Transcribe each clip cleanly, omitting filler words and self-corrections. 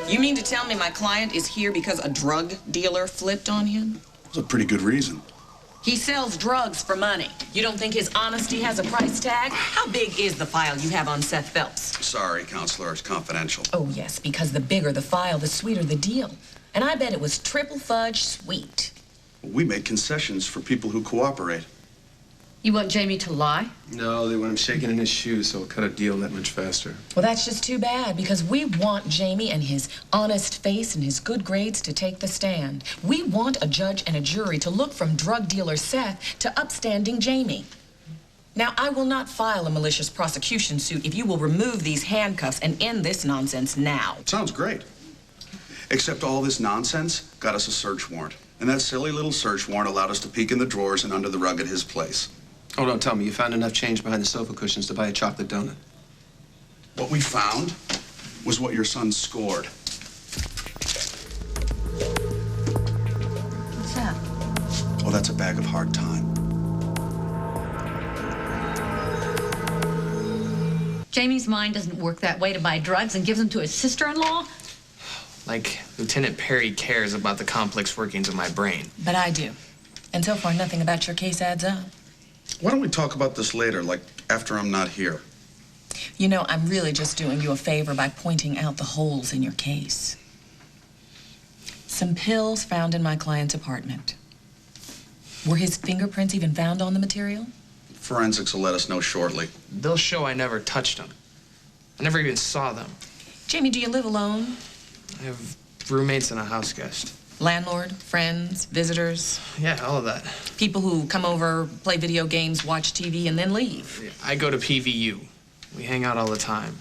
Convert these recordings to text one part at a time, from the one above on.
You mean to tell me my client is here because a drug dealer flipped on him? That's a pretty good reason. He sells drugs for money. You don't think his honesty has a price tag? How big is the file you have on Seth Phelps? Sorry, Counselor, it's confidential. Oh, yes, because the bigger the file, the sweeter the deal. And I bet it was triple fudge sweet. We make concessions for people who cooperate. You want Jamie to lie? No, they want him shaking in his shoes, so we'll cut a deal that much faster. Well, that's just too bad, because we want Jamie and his honest face and his good grades to take the stand. We want a judge and a jury to look from drug dealer Seth to upstanding Jamie. Now, I will not file a malicious prosecution suit if you will remove these handcuffs and end this nonsense now. Sounds great. Except all this nonsense got us a search warrant. And that silly little search warrant allowed us to peek in the drawers and under the rug at his place. Oh, don't tell me you found enough change behind the sofa cushions to buy a chocolate donut. What we found was what your son scored. What's that? Well, that's a bag of hard time. Jamie's mind doesn't work that way to buy drugs and gives them to his sister-in-law? Like Lieutenant Perry cares about the complex workings of my brain. But I do. And so far, nothing about your case adds up. Why don't we talk about this later, like after I'm not here? You know, I'm really just doing you a favor by pointing out the holes in your case. Some pills found in my client's apartment. Were his fingerprints even found on the material? Forensics will let us know shortly. They'll show I never touched them. I never even saw them. Jamie, do you live alone? I have roommates and a house guest. Landlord, friends, visitors, Yeah, all of that. people who come over, play video games, watch TV, and then leave. I go to PVU. We hang out all the time.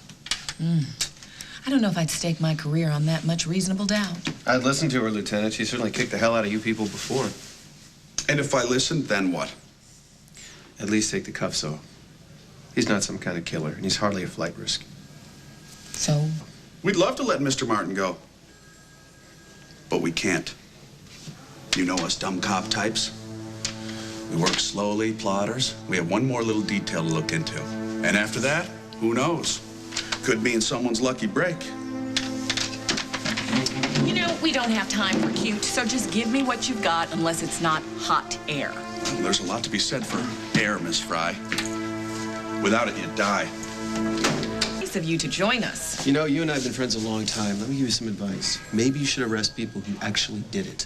I don't know if I'd stake my career on that much reasonable doubt. I'd listen to her, Lieutenant. She certainly kicked the hell out of you people before. And if I listen, then what? At least take the cuffs off. He's not some kind of killer, and he's hardly a flight risk. So, We'd love to let Mr. Martin go. But we can't. You know us dumb cop types. We work slowly, plotters. We have one more little detail to look into. And after that, who knows? Could mean someone's lucky break. you know, we don't have time for cute, so just give me what you've got unless it's not hot air. Well, there's a lot to be said for air, Miss Fry. Without it, you'd die. Nice of you to join us. You know, you and I have been friends a long time. Let me give you some advice. Maybe you should arrest people who actually did it.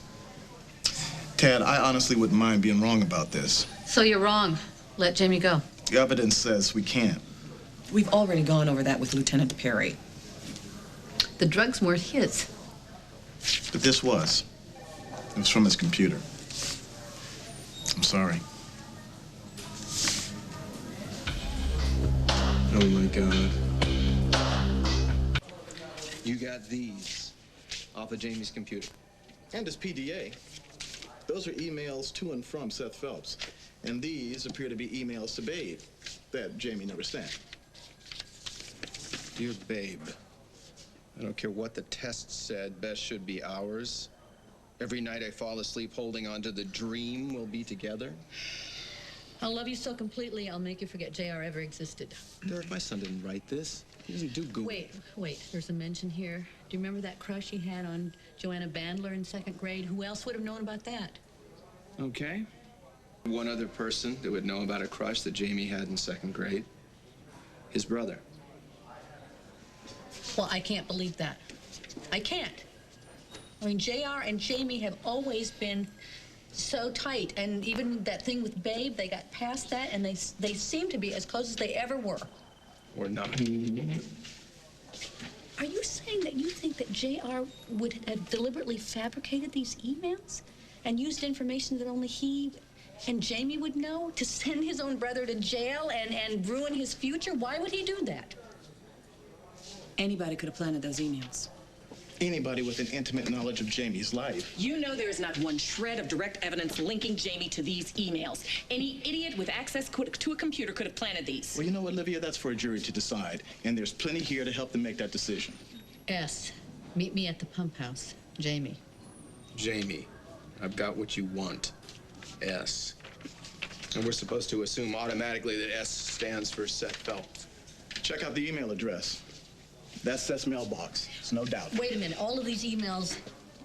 Ted, I honestly wouldn't mind being wrong about this. So you're wrong. Let Jamie go. The evidence says we can't. We've already gone over that with Lieutenant Perry. The drugs weren't his. But this was. It was from his computer. I'm sorry. Oh, my God. You got these off of Jamie's computer. And his PDA. Those are emails to and from Seth Phelps. And these appear to be emails to Babe that Jamie never sent. Dear Babe, I don't care what the test said, best should be ours. Every night I fall asleep holding on to the dream we'll be together. I'll love you so completely, I'll make you forget JR ever existed. Derek, my son didn't write this. He doesn't do Google. Wait. There's a mention here. Do you remember that crush he had on Joanna Bandler in 2nd grade? Who else would have known about that? Okay. One other person that would know about a crush that Jamie had in 2nd grade. His brother. Well, I can't believe that. I can't. I mean, JR and Jamie have always been so tight, and even that thing with Babe, they got past that, and they seem to be as close as they ever were. Or not. Are you saying that you think that JR would have deliberately fabricated these emails and used information that only he and Jamie would know to send his own brother to jail and ruin his future? Why would he do that? Anybody could have planted those emails. Anybody with an intimate knowledge of Jamie's life. You know there is not one shred of direct evidence linking Jamie to these emails. Any idiot with access to a computer could have planted these. Well, you know what, Olivia? That's for a jury to decide. And there's plenty here to help them make that decision. S, meet me at the pump house. Jamie. Jamie, I've got what you want. S. And we're supposed to assume automatically that S stands for Seth Phelps. Check out the email address. That's Seth's mailbox. It's no doubt. Wait a minute. All of these emails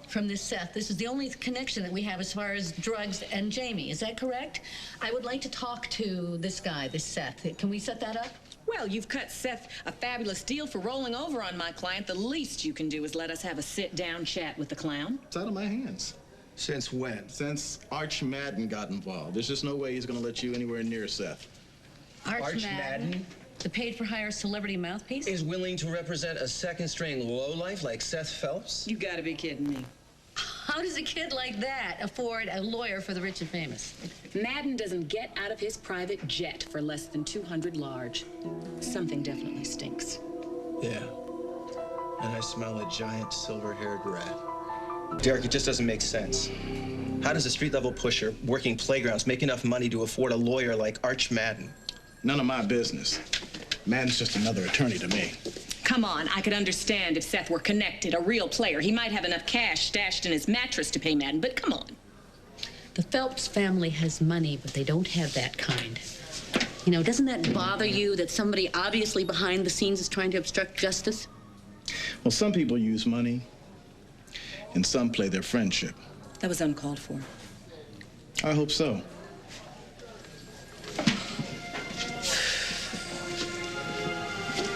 from this Seth, this is the only connection that we have as far as drugs and Jamie. Is that correct? I would like to talk to this guy, this Seth. Can we set that up? Well, you've cut Seth a fabulous deal for rolling over on my client. The least you can do is let us have a sit-down chat with the clown. It's out of my hands. Since when? Since Arch Madden got involved. There's just no way he's going to let you anywhere near Seth. Arch Madden, the paid-for-hire celebrity mouthpiece? Is willing to represent a second-string lowlife like Seth Phelps? You gotta be kidding me. How does a kid like that afford a lawyer for the rich and famous? Madden doesn't get out of his private jet for less than 200 large. Something definitely stinks. Yeah. And I smell a giant silver-haired rat. Derek, it just doesn't make sense. How does a street-level pusher working playgrounds make enough money to afford a lawyer like Arch Madden? None of my business. Madden's just another attorney to me. Come on, I could understand if Seth were connected, a real player. He might have enough cash stashed in his mattress to pay Madden, but come on. The Phelps family has money, but they don't have that kind. You know, doesn't that bother you that somebody obviously behind the scenes is trying to obstruct justice? Well, some people use money, and some play their friendship. That was uncalled for. I hope so.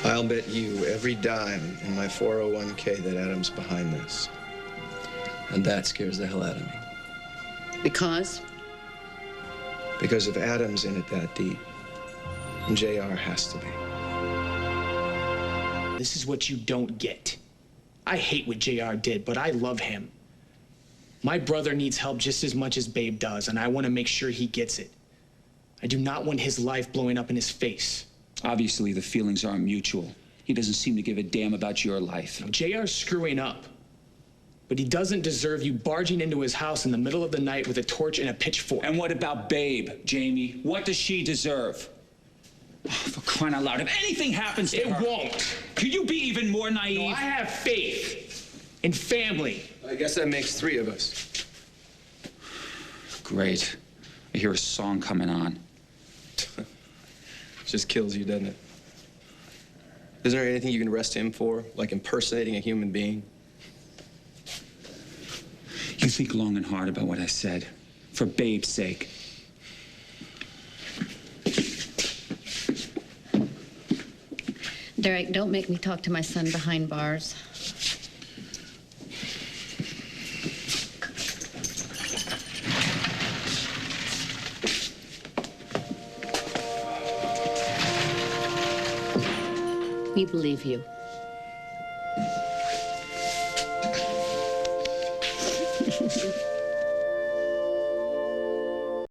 I'll bet you every dime in my 401k that Adam's behind this. And that scares the hell out of me. Because? Because if Adam's in it that deep, JR has to be. This is what you don't get. I hate what JR did, but I love him. My brother needs help just as much as Babe does, and I want to make sure he gets it. I do not want his life blowing up in his face. Obviously, the feelings aren't mutual. He doesn't seem to give a damn about your life. Now, JR's screwing up, but he doesn't deserve you barging into his house in the middle of the night with a torch and a pitchfork. And what about Babe, Jamie? What does she deserve? Oh, for crying out loud, if anything happens to her... It won't. Could you be even more No, naive? I have faith in family. I guess that makes 3 of us. Great. I hear a song coming on. Just kills you, doesn't it? Isn't there anything you can arrest him for, like impersonating a human being? You think long and hard about what I said. For Babe's sake. Derek, don't make me talk to my son behind bars. We believe you.